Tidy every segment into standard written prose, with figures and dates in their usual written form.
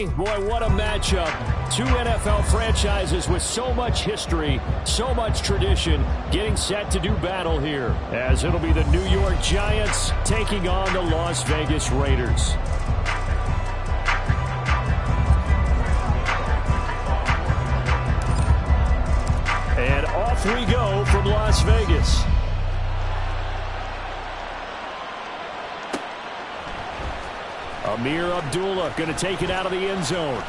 Kenny. Boy, what a matchup. Two NFL franchises with so much history, so much tradition, getting set to do battle here, as it'll be the New York Giants taking on the Las Vegas Raiders. And off we go from Las Vegas. Amir Abdullah going to take it out of the end zone.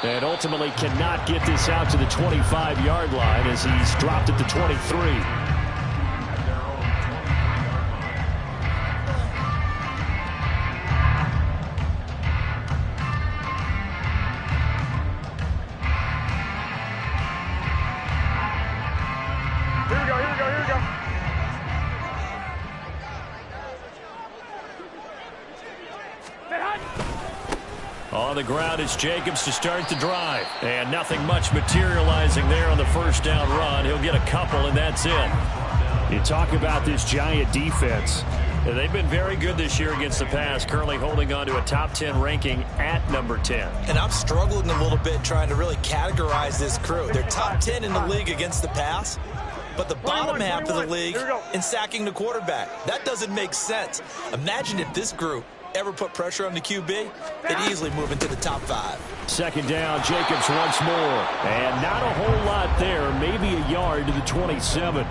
And ultimately cannot get this out to the 25-yard line as he's dropped at the 23. On the ground, it's Jacobs to start the drive. And nothing much materializing there on the first down run. He'll get a couple, and that's it. You talk about this Giant defense. They've been very good this year against the pass, currently holding on to a top 10 ranking at number 10. And I'm struggling a little bit trying to really categorize this crew. They're top 10 in the league against the pass, but the bottom half of the league in sacking the quarterback. That doesn't make sense. Imagine if this group ever put pressure on the QB, they'd easily move into the top 5. Second down, Jacobs once more. And not a whole lot there, maybe a yard to the 27.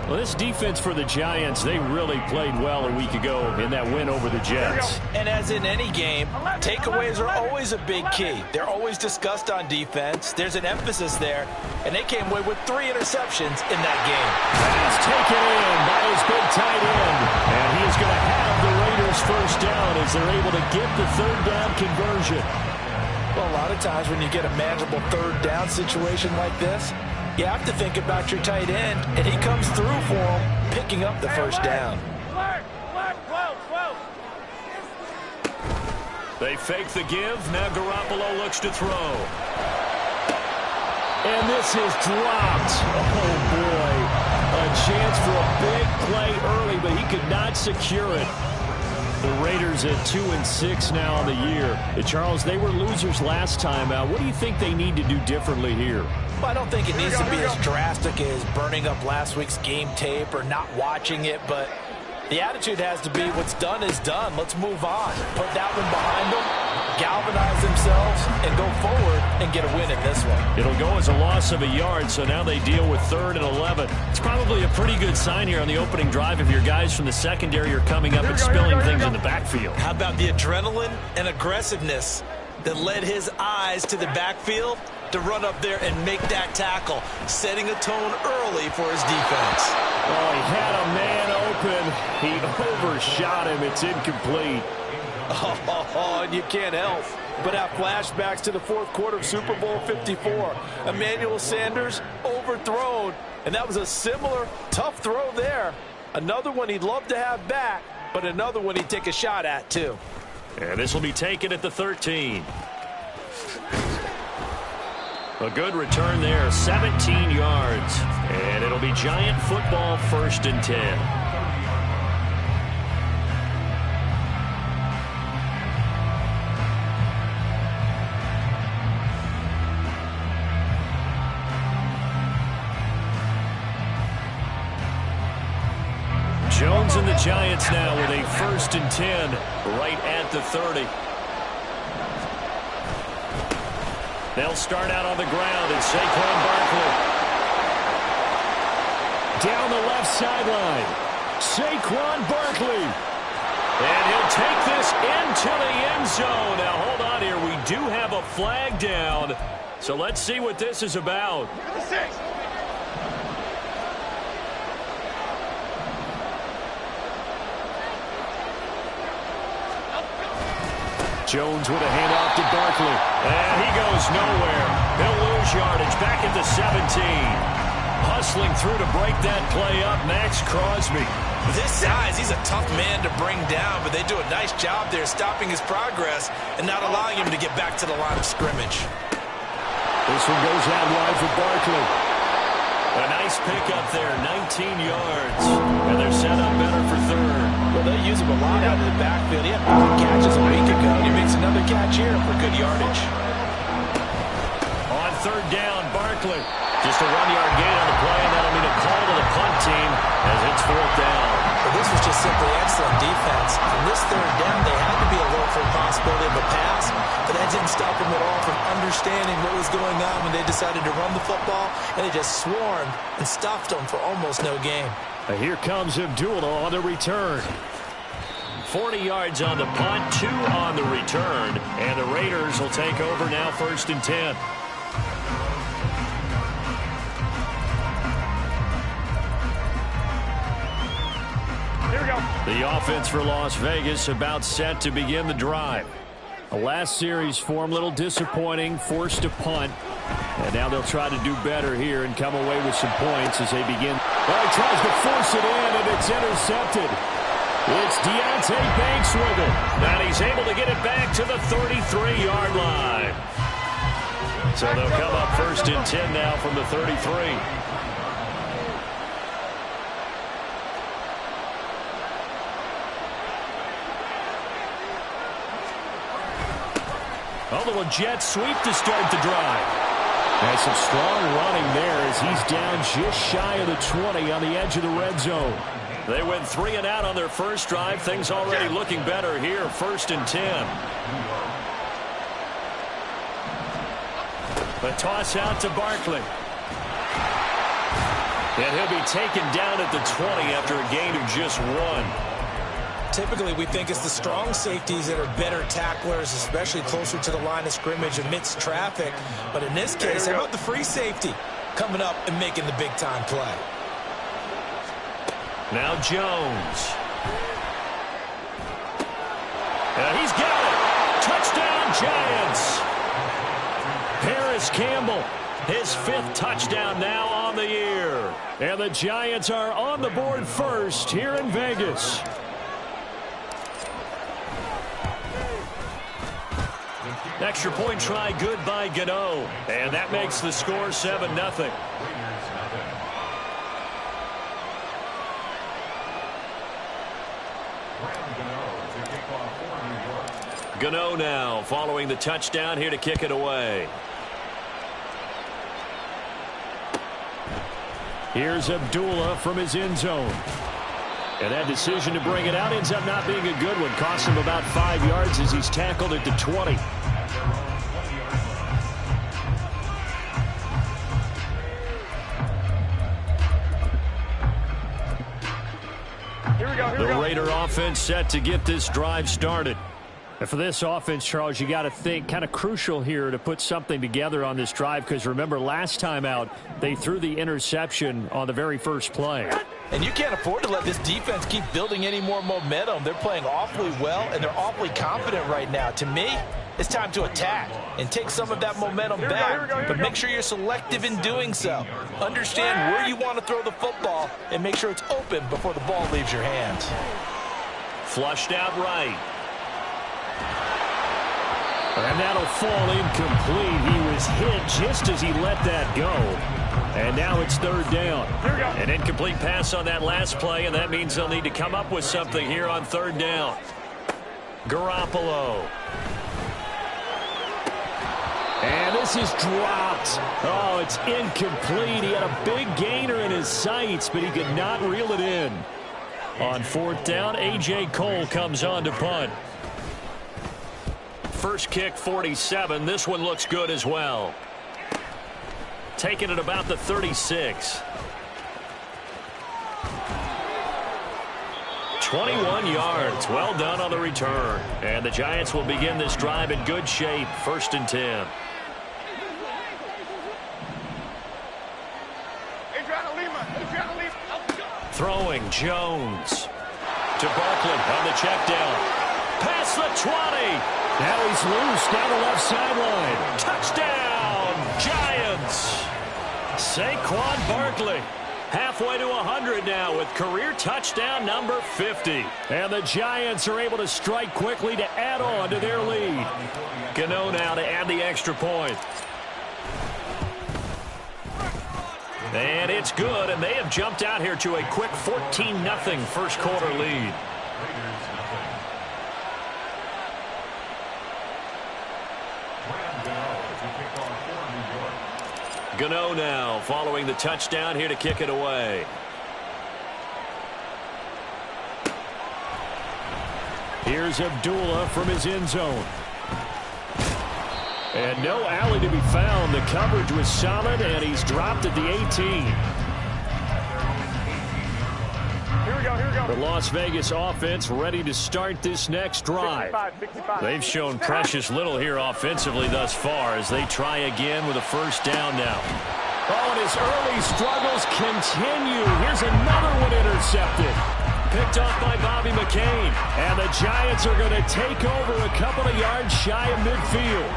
Well, this defense for the Giants, they really played well a week ago in that win over the Jets. And as in any game, takeaways are always a big key. They're always discussed on defense. There's an emphasis there, and they came away with 3 interceptions in that game. Pass taken in by his big tight end. And he is going to have the Raiders first down as they're able to get the third down conversion. Well, a lot of times when you get a manageable third down situation like this, you have to think about your tight end, and he comes through for him, picking up the first down. They fake the give. Now Garoppolo looks to throw. And this is dropped. Oh, boy. A chance for a big play early, but he could not secure it. The Raiders at 2-6 now on the year. Charles, they were losers last time out. What do you think they need to do differently here? Well, I don't think it needs to be as drastic as burning up last week's game tape or not watching it, but the attitude has to be what's done is done. Let's move on. Put that one behind them, galvanize themselves, and go forward and get a win in this one. It'll go as a loss of a yard, so now they deal with 3rd and 11. It's probably a pretty good sign here on the opening drive if your guys from the secondary are coming up and spilling things in the backfield. How about the adrenaline and aggressiveness that led his eyes to the backfield to run up there and make that tackle, setting a tone early for his defense. Oh, he had a man open. He overshot him. It's incomplete. And you can't help but have flashbacks to the 4th quarter of Super Bowl 54. Emmanuel Sanders overthrown, and that was a similar tough throw there. Another one he'd love to have back, but another one he'd take a shot at, too. And this will be taken at the 13. A good return there, 17 yards. And it'll be Giant football, 1st and 10. Jones and the Giants now with a 1st and 10 right at the 30. They'll start out on the ground, and Saquon Barkley down the left sideline. Saquon Barkley. And he'll take this into the end zone. Now, hold on here. We do have a flag down. So let's see what this is about. Jones with a handoff to Barkley. And he goes nowhere. He'll lose yardage back at the 17. Hustling through to break that play up, Maxx Crosby. This size, he's a tough man to bring down, but they do a nice job there stopping his progress and not allowing him to get back to the line of scrimmage. This one goes out wide for Barkley. A nice pickup there, 19 yards. And they're set up better for third. Well, they use him a lot out of the backfield. He had 5 catches a week ago. He makes another catch here for good yardage. On third down, Barkley. Just a 1-yard gain on the play, and that'll mean a call to the punt team as it's fourth down. Well, this was just simply excellent defense. From this third down, they had to be alert for the possibility of a pass, but that didn't stop them at all from understanding what was going on when they decided to run the football, and they just swarmed and stuffed them for almost no gain. And here comes Abdullah on the return. 40 yards on the punt, 2 on the return, and the Raiders will take over now, 1st and 10. The offense for Las Vegas about set to begin the drive. The last series for them, a little disappointing, forced to punt. And now they'll try to do better here and come away with some points as they begin. Well, he tries to force it in, and it's intercepted. It's Deonte Banks with it. And he's able to get it back to the 33-yard line. So they'll come up 1st and 10 now from the 33. A little jet sweep to start the drive. And some strong running there as he's down just shy of the 20 on the edge of the red zone. They went 3 and out on their first drive. Things already looking better here, 1st and 10. The toss out to Barkley. And he'll be taken down at the 20 after a gain of just 1. Typically, we think it's the strong safeties that are better tacklers, especially closer to the line of scrimmage amidst traffic. But in this case, how about the free safety coming up and making the big-time play? Now Jones. And he's got it. Touchdown, Giants. Paris Campbell, his 5th touchdown now on the year. And the Giants are on the board first here in Vegas. Extra point try good by Gano. And that makes the score 7-0. Gano now following the touchdown here to kick it away. Here's Abdullah from his end zone. And that decision to bring it out ends up not being a good one. Cost him about 5 yards as he's tackled at the 20. The Raider offense set to get this drive started. And for this offense, Charles, you got to think kind of crucial here to put something together on this drive, because remember last time out they threw the interception on the very first play. And you can't afford to let this defense keep building any more momentum. They're playing awfully well, and they're awfully confident right now. To me, it's time to attack and take some of that momentum back, but make sure you're selective in doing so. Understand where you want to throw the football and make sure it's open before the ball leaves your hands. Flushed out right. And that'll fall incomplete. He was hit just as he let that go. And now it's 3rd down. An incomplete pass on that last play, and that means they'll need to come up with something here on 3rd down. Garoppolo. And this is dropped. Oh, it's incomplete. He had a big gainer in his sights, but he could not reel it in. On 4th down, A.J. Cole comes on to punt. First kick, 47. This one looks good as well. Taking it about the 36. 21 yards. Well done on the return. And the Giants will begin this drive in good shape. 1st and 10. Throwing Jones to Barkley on the check down. Past the 20. Now he's loose down the left sideline. Touchdown, Giants. Saquon Barkley halfway to 100 now with career touchdown number 50. And the Giants are able to strike quickly to add on to their lead. Gano now to add the extra point. And it's good, and they have jumped out here to a quick 14-0 first quarter lead. Gano now following the touchdown here to kick it away. Here's Abdullah from his end zone. And no alley to be found. The coverage was solid, and he's dropped at the 18. Here we go. The Las Vegas offense ready to start this next drive. 65. They've shown precious little here offensively thus far as they try again with a first down now. Oh, and his early struggles continue. Here's another one intercepted. Picked off by Bobby McCain. And the Giants are going to take over a couple of yards shy of midfield.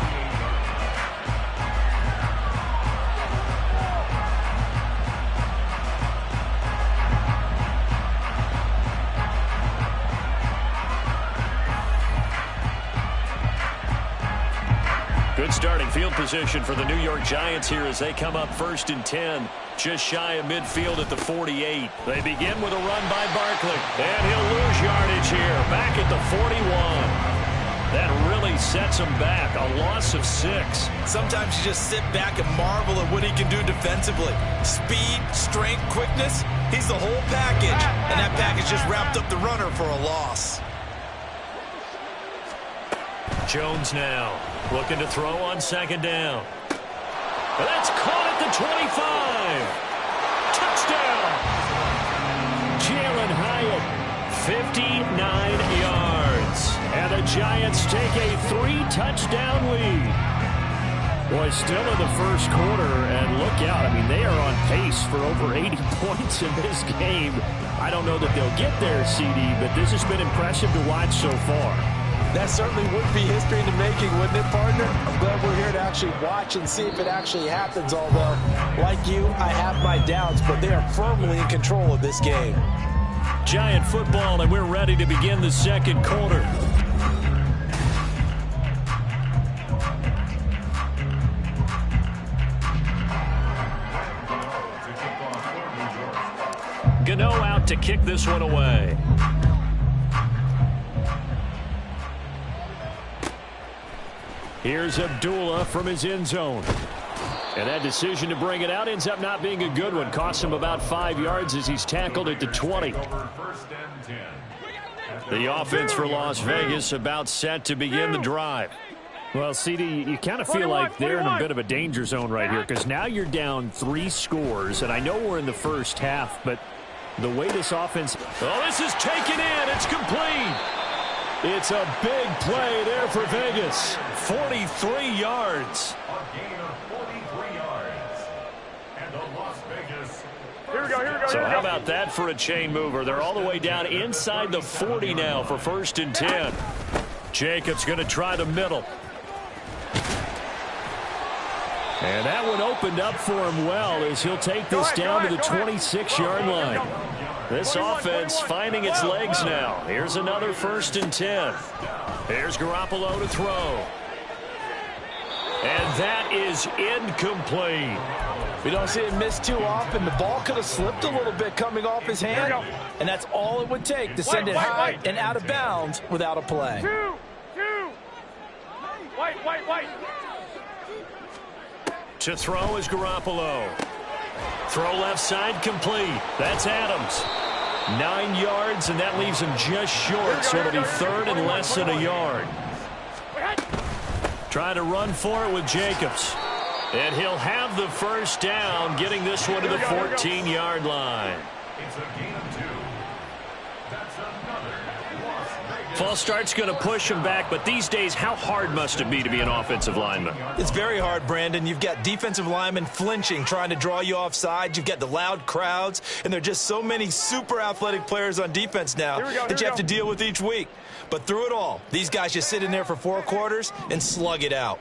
Good starting field position for the New York Giants here as they come up 1st and 10, just shy of midfield at the 48. They begin with a run by Barkley, and he'll lose yardage here, back at the 41. That really sets him back, a loss of 6. Sometimes you just sit back and marvel at what he can do defensively. Speed, strength, quickness, he's the whole package, and that package just wrapped up the runner for a loss. Jones now looking to throw on 2nd down. That's caught at the 25. Touchdown. Jalen Hyatt, 59 yards. And the Giants take a 3-touchdown lead. Boy, still in the first quarter, and look out. I mean, they are on pace for over 80 points in this game. I don't know that they'll get there, CD, but this has been impressive to watch so far. That certainly would be history in the making, wouldn't it, partner? I'm glad we're here to actually watch and see if it actually happens, although, like you, I have my doubts, but they are firmly in control of this game. Giant football, and we're ready to begin the second quarter. Gano out to kick this one away. Here's Abdullah from his end zone. And that decision to bring it out ends up not being a good one. Costs him about 5 yards as he's tackled at the 20. The offense for Las Vegas about set to begin the drive. Well, CD, you kind of feel like they're in a bit of a danger zone right here because now you're down 3 scores. And I know we're in the first half, but the way this offense... Oh, this is taken in. It's complete. It's a big play there for Vegas. 43 yards. A gain of 43 yards. And the Las Vegas. Here we go. So how about that for a chain mover? They're all the way down inside the 40 now for 1st and 10. Jacobs going to try the middle. And that one opened up for him well as he'll take this down to the 26-yard line. This offense finding its legs now. Here's another 1st and 10. Here's Garoppolo to throw. And that is incomplete. We don't see it miss too often. The ball could have slipped a little bit coming off his hand, and that's all it would take to send it high and out of bounds without a play. Two. White. To throw is Garoppolo. Throw left side complete. That's Adams. 9 yards, and that leaves him just short, so it'll be 3rd and less than a yard. Trying to run for it with Jacobs. And he'll have the first down, getting this one to the 14-yard line. It's a gain of 2. That's another Las Vegas. False start's going to push him back, but these days, how hard must it be to be an offensive lineman? It's very hard, Brandon. You've got defensive linemen flinching, trying to draw you offside. You've got the loud crowds, and there are just so many super athletic players on defense now that you have to deal with each week. But through it all, these guys just sit in there for 4 quarters and slug it out.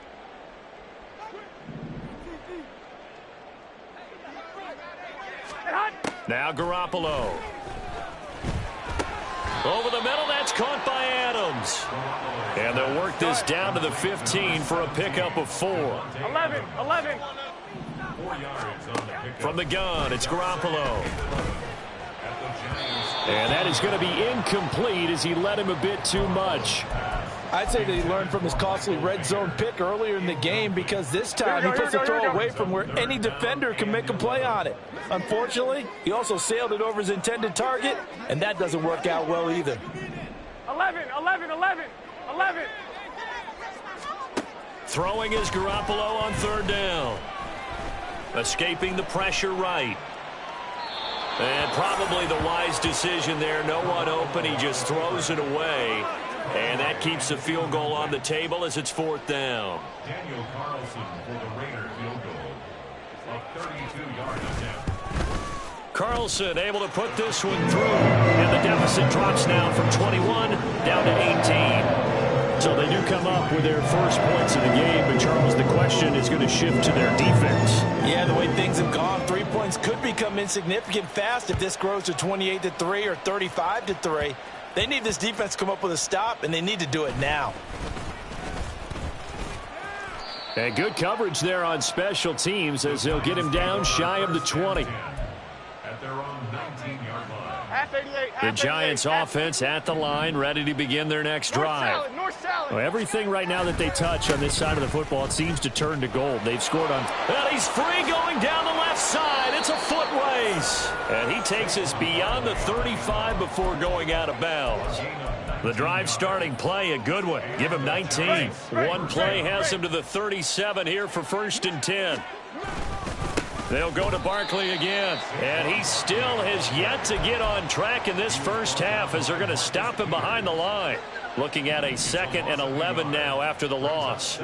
Now Garoppolo. Over the middle, that's caught by Adams. And they'll work this down to the 15 for a pickup of 4. 11. From the gun, it's Garoppolo. And that is going to be incomplete as he led him a bit too much. I'd say that he learned from his costly red zone pick earlier in the game, because this time he puts the throw away from where any defender can make a play on it. Unfortunately, he also sailed it over his intended target, and that doesn't work out well either. 11. Throwing is Garoppolo on third down. Escaping the pressure right. And probably the wise decision there. No one open. He just throws it away. And that keeps the field goal on the table as it's fourth down. Daniel Carlson for the Raider field goal of 32-yard attempt. Carlson able to put this one through. And the deficit drops now from 21 down to 18. So they do come up with their first points of the game. But, Charles, the question is going to shift to their defense. Yeah, the way things have gone, 3 points could become insignificant fast if this grows to 28-3 or 35-3. They need this defense to come up with a stop, and they need to do it now. And good coverage there on special teams as they'll get him down shy of the 20. At their own 19-yard line. Half 88. The Giants offense at the line, ready to begin their next drive. North salad. Well, everything right now that they touch on this side of the football, it seems to turn to gold. They've scored on. And he's free going down the left side. It's a foot race. And he takes us beyond the 35 before going out of bounds. The drive starting play, a good one. Give him 19. One play has him to the 37 here for 1st and 10. They'll go to Barkley again, and he still has yet to get on track in this first half as they're going to stop him behind the line. Looking at a 2nd and 11 now after the loss.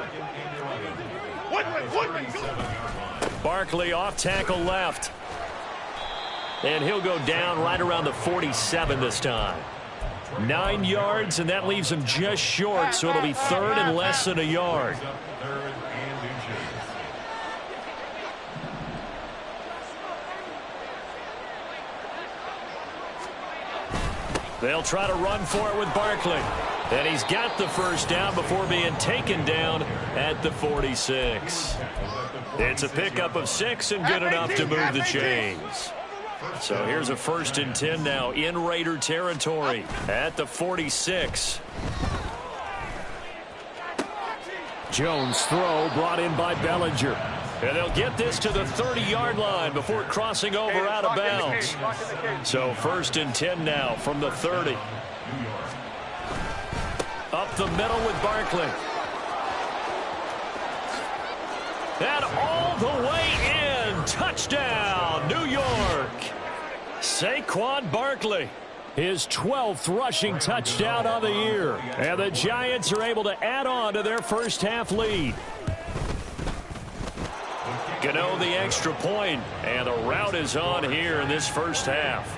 Barkley off tackle left. And he'll go down right around the 47 this time. 9 yards, and that leaves him just short, so it'll be 3rd and less than a yard. They'll try to run for it with Barkley. And he's got the first down before being taken down at the 46. It's a pickup of 6 and good enough to move the chains. So here's a 1st and 10 now in Raider territory at the 46. Jones throw brought in by Bellinger. And they'll get this to the 30-yard line before crossing over out of bounds. So 1st and 10 now from the 30. Up the middle with Barkley. And all the way in. Touchdown, New York. Saquon Barkley. His 12th rushing touchdown of the year. And the Giants are able to add on to their first half lead. Gano the extra point, and the route is on here in this first half.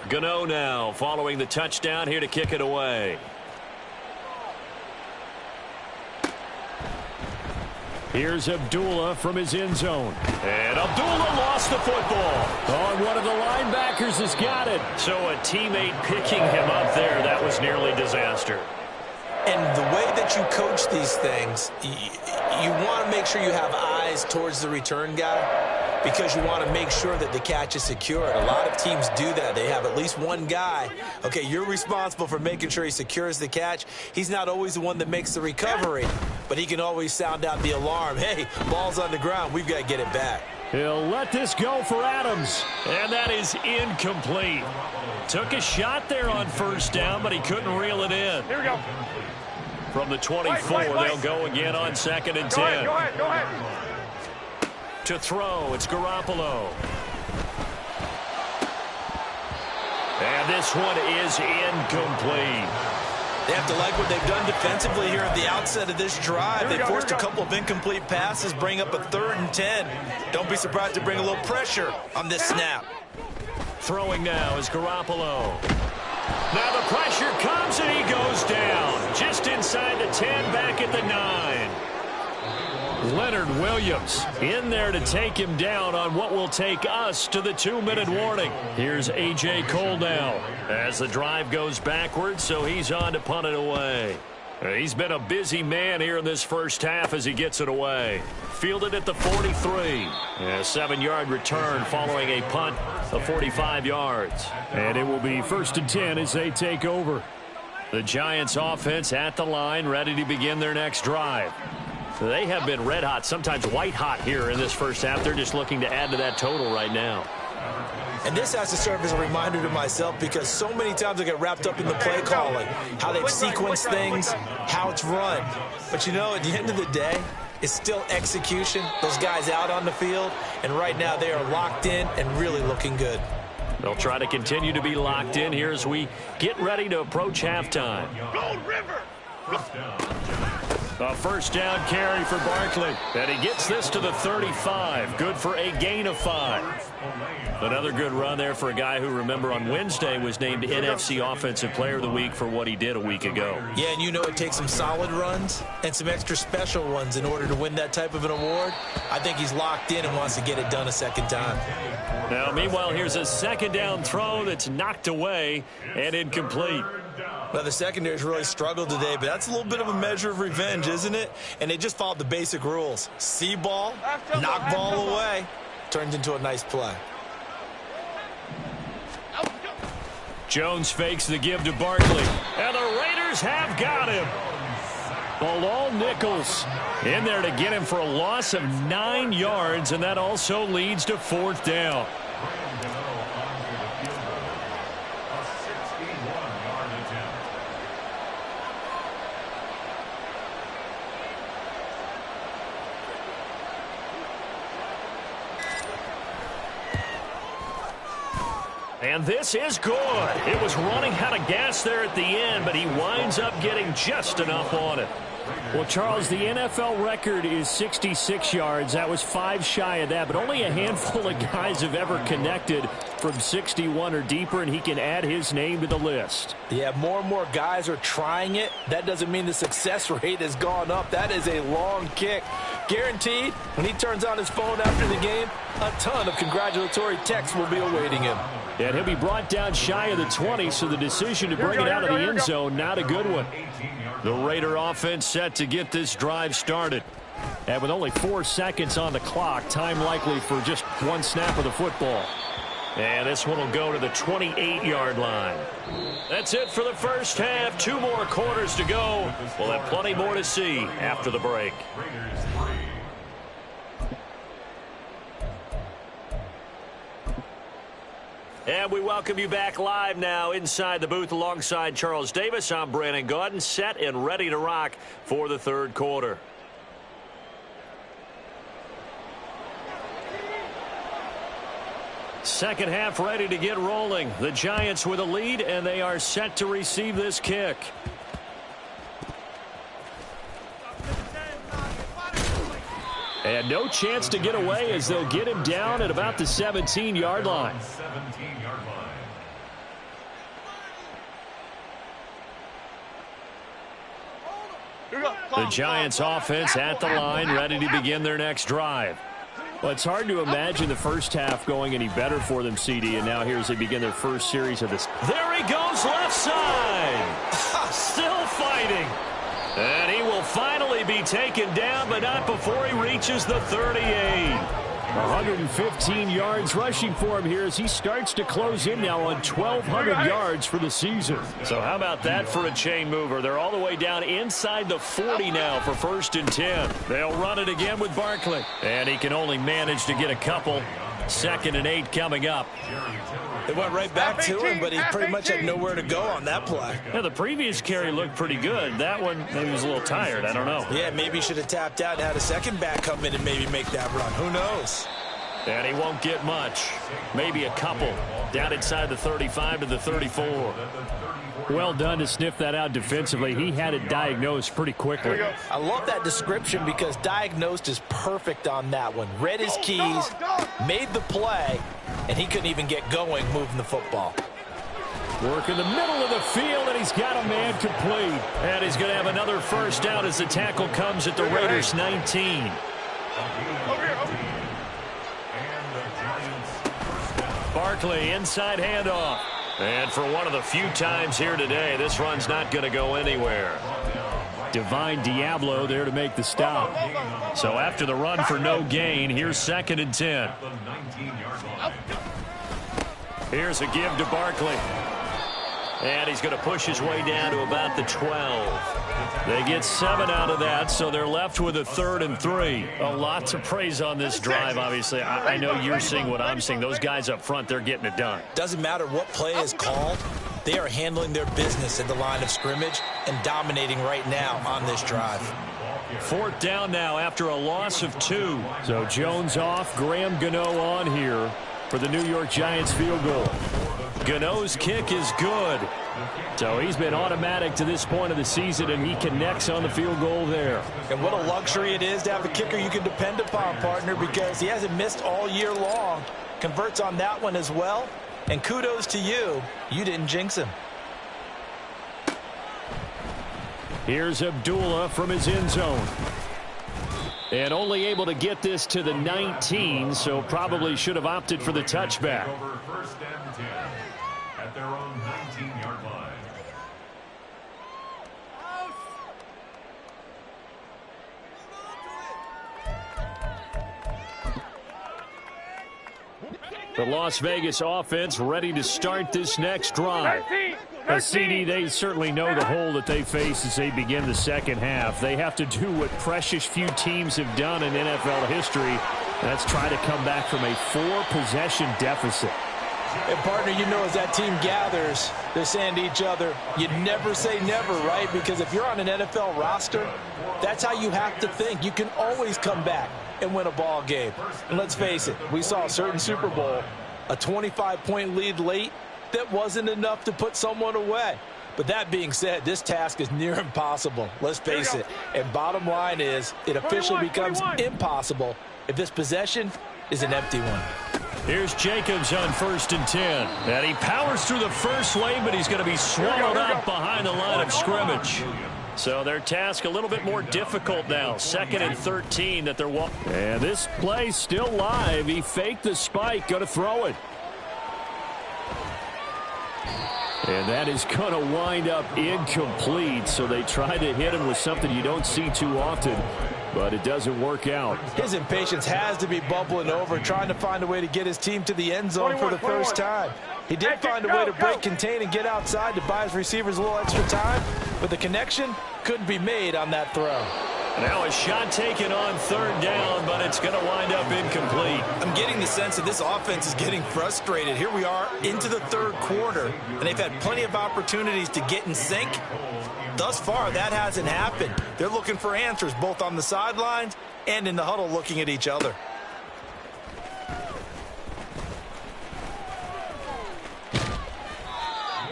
Gano now following the touchdown here to kick it away. Here's Abdullah from his end zone. And Abdullah lost the football. On one of the linebackers has got it. So a teammate picking him up there, that was nearly disaster. And the way that you coach these things, you want to make sure you have eyes towards the return guy because you want to make sure that the catch is secure. And a lot of teams do that. They have at least one guy. Okay, you're responsible for making sure he secures the catch. He's not always the one that makes the recovery, but he can always sound out the alarm. Hey, ball's on the ground. We've got to get it back. He'll let this go for Adams. And that is incomplete. Took a shot there on first down, but he couldn't reel it in. Here we go. From the 24, they'll go again on 2nd and 10. Go ahead. To throw, it's Garoppolo. And this one is incomplete. They have to like what they've done defensively here at the outset of this drive. They forced a couple of incomplete passes, bring up a 3rd and 10. Don't be surprised to bring a little pressure on this snap. Throwing now is Garoppolo. Now the pressure comes and he goes down. Just inside the 10, back at the 9. Leonard Williams in there to take him down on what will take us to the 2-minute warning. Here's A.J. Cole now as the drive goes backwards, so he's on to punt it away. He's been a busy man here in this first half as he gets it away. Fielded at the 43. A 7-yard return following a punt of 45 yards. And it will be 1st and 10 as they take over. The Giants offense at the line, ready to begin their next drive. They have been red hot, sometimes white hot here in this first half. They're just looking to add to that total right now. And this has to serve as a reminder to myself because so many times I get wrapped up in the play calling, how they sequence things, how it's run. But, you know, at the end of the day, it's still execution. Those guys out on the field, and right now they are locked in and really looking good. They'll try to continue to be locked in here as we get ready to approach halftime. Gold River! A first down carry for Barkley. And he gets this to the 35. Good for a gain of 5. Another good run there for a guy who, remember, on Wednesday was named NFC Offensive Player of the Week for what he did a week ago. Yeah, and you know it takes some solid runs and some extra special ones in order to win that type of an award. I think he's locked in and wants to get it done a second time. Now, meanwhile, here's a second down throw that's knocked away and incomplete. Well, the secondary's really struggled today, but that's a little bit of a measure of revenge, isn't it? And they just followed the basic rules. See ball, knock ball away. Turns into a nice play. Jones fakes the give to Barkley. And the Raiders have got him. Bilal Nichols in there to get him for a loss of 9 yards, and that also leads to 4th down. And this is good. It was running out of gas there at the end, but he winds up getting just enough on it. Well, Charles, the NFL record is 66 yards. That was 5 shy of that, but only a handful of guys have ever connected from 61 or deeper, and he can add his name to the list. Yeah, more and more guys are trying it. That doesn't mean the success rate has gone up. That is a long kick. Guaranteed, when he turns on his phone after the game, a ton of congratulatory texts will be awaiting him. And he'll be brought down shy of the 20, so the decision to bring it out of the end zone, not a good one. The Raider offense set to get this drive started. And with only 4 seconds on the clock, time likely for just one snap of the football. And this one will go to the 28-yard line. That's it for the first half. 2 more quarters to go. We'll have plenty more to see after the break. And we welcome you back live now inside the booth alongside Charles Davis. I'm Brandon Gaudin, set and ready to rock for the third quarter. Second half ready to get rolling. The Giants with a lead, and they are set to receive this kick. And no chance to get away as they'll get him down at about the 17-yard line. The Giants offense at the line, ready to begin their next drive. Well, it's hard to imagine the first half going any better for them, CD, and now here as they begin their first series of this. There he goes, left side. Still fighting. And he will finally be taken down, but not before he reaches the 38. 115 yards rushing for him here as he starts to close in now on 1,200 yards for the season. So how about that for a chain mover? They're all the way down inside the 40 now for 1st and 10. They'll run it again with Barkley. And he can only manage to get a couple. 2nd and 8 coming up. It went right back to him, but he pretty much had nowhere to go on that play. Yeah, the previous carry looked pretty good. That one, maybe he was a little tired. I don't know. Yeah, maybe he should have tapped out and had a second back come in and maybe make that run. Who knows? And he won't get much. Maybe a couple. Down inside the 35 to the 34. Well done to sniff that out defensively. He had it diagnosed pretty quickly. I love that description because diagnosed is perfect on that one. Read his keys, made the play, and he couldn't even get going moving the football. Working the middle of the field, and he's got a man complete. And he's going to have another first down as the tackle comes at the Raiders' 19. Barkley, inside handoff. And for one of the few times here today, this run's not going to go anywhere. Divine Diablo there to make the stop. So after the run for no gain, here's 2nd and 10. Here's a give to Barkley. And he's going to push his way down to about the 12. They get 7 out of that, so they're left with a 3rd and 3. A lot to praise on this drive, obviously. I know you're seeing what I'm seeing. Those guys up front, they're getting it done. Doesn't matter what play is called. They are handling their business at the line of scrimmage and dominating right now on this drive. 4th down now after a loss of 2. So Jones off, Graham Gano on here for the New York Giants field goal. Gano's kick is good. So he's been automatic to this point of the season, and he connects on the field goal there. And what a luxury it is to have a kicker you can depend upon, partner, because he hasn't missed all year long. Converts on that one as well. And kudos to you. You didn't jinx him. Here's Abdullah from his end zone. And only able to get this to the 19, so probably should have opted for the touchback. Over 1st and 10 at their own 19-yard line. The Las Vegas offense ready to start this next drive. CD, they certainly know the hole that they face as they begin the second half. They have to do what precious few teams have done in NFL history. That's try to come back from a 4-possession deficit. And, partner, you know as that team gathers, they're saying to each other, you never say never, right? Because if you're on an NFL roster, that's how you have to think. You can always come back and win a ball game. And let's face it, we saw a certain Super Bowl, a 25-point lead late, that wasn't enough to put someone away. But that being said, this task is near impossible. Let's face it. And bottom line is, it officially becomes impossible if this possession is an empty one. Here's Jacobs on 1st and 10. And he powers through the first lane, but he's going to be swallowed up behind the line of scrimmage. So their task a little bit more difficult now. 2nd and 13 that they're walking. And this play still live. He faked the spike, going to throw it. And that is going to wind up incomplete. So they try to hit him with something you don't see too often, but it doesn't work out. His impatience has to be bubbling over, trying to find a way to get his team to the end zone for the first time. He did find a way to break, contain, and get outside to buy his receivers a little extra time, but the connection couldn't be made on that throw. Now a shot taken on 3rd down, but it's going to wind up incomplete. I'm getting the sense that this offense is getting frustrated. Here we are into the 3rd quarter, and they've had plenty of opportunities to get in sync. Thus far, that hasn't happened. They're looking for answers both on the sidelines and in the huddle looking at each other.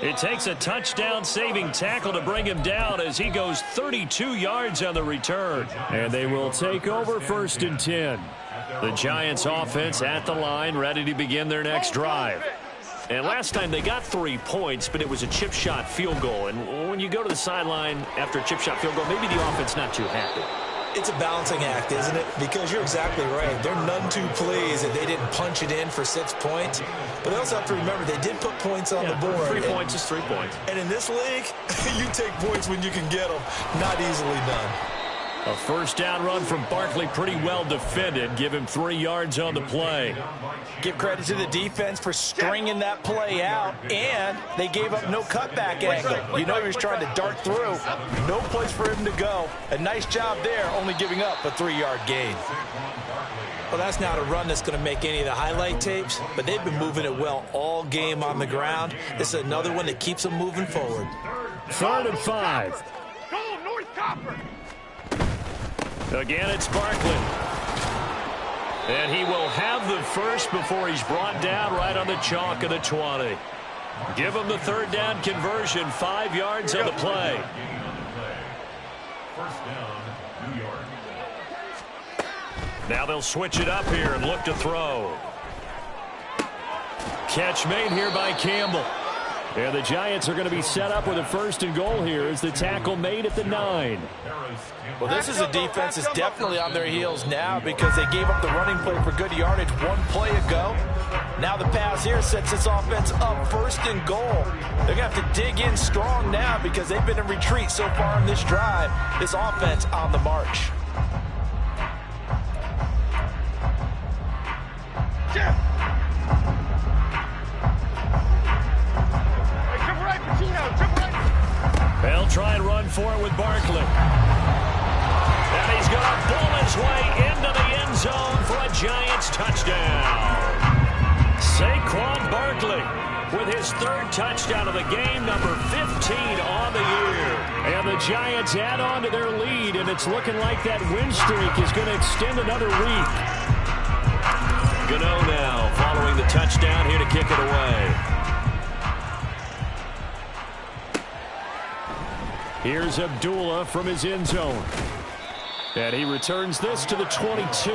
It takes a touchdown-saving tackle to bring him down as he goes 32 yards on the return. And they will take over 1st and 10. The Giants offense at the line, ready to begin their next drive. And last time they got 3 points, but it was a chip shot field goal. And when you go to the sideline after a chip shot field goal, maybe the offense not too happy. It's a balancing act, isn't it? Because you're exactly right. They're none too pleased that they didn't punch it in for 6 points. But they also have to remember they did put points on the board. 3 points is 3 points. And in this league, you take points when you can get them. Not easily done. A first down run from Barkley, pretty well defended. Give him 3 yards on the play. Give credit to the defense for stringing that play out, and they gave up no cutback angle. You know he was trying to dart through. No place for him to go. A nice job there, only giving up a 3-yard gain. Well, that's not a run that's going to make any of the highlight tapes, but they've been moving it well all game on the ground. This is another one that keeps them moving forward. 3rd and 5. Go, North Copper! Again, it's Barkley. And he will have the first before he's brought down right on the chalk of the 20. Give him the 3rd down conversion, 5 yards on the play. First down, New York. Now they'll switch it up here and look to throw. Catch made here by Campbell. And the Giants are going to be set up with a 1st and goal here as the tackle made at the 9. Well, this is a defense that's definitely on their heels now because they gave up the running play for good yardage one play ago. Now the pass here sets this offense up 1st and goal. They're going to have to dig in strong now because they've been in retreat so far in this drive. This offense on the march. They'll try and run for it with Barkley. And he's going to pull his way into the end zone for a Giants touchdown. Saquon Barkley with his 3rd touchdown of the game, number 15 on the year. And the Giants add on to their lead, and it's looking like that win streak is going to extend another week. Gano now following the touchdown here to kick it away. Here's Abdullah from his end zone. And he returns this to the 22.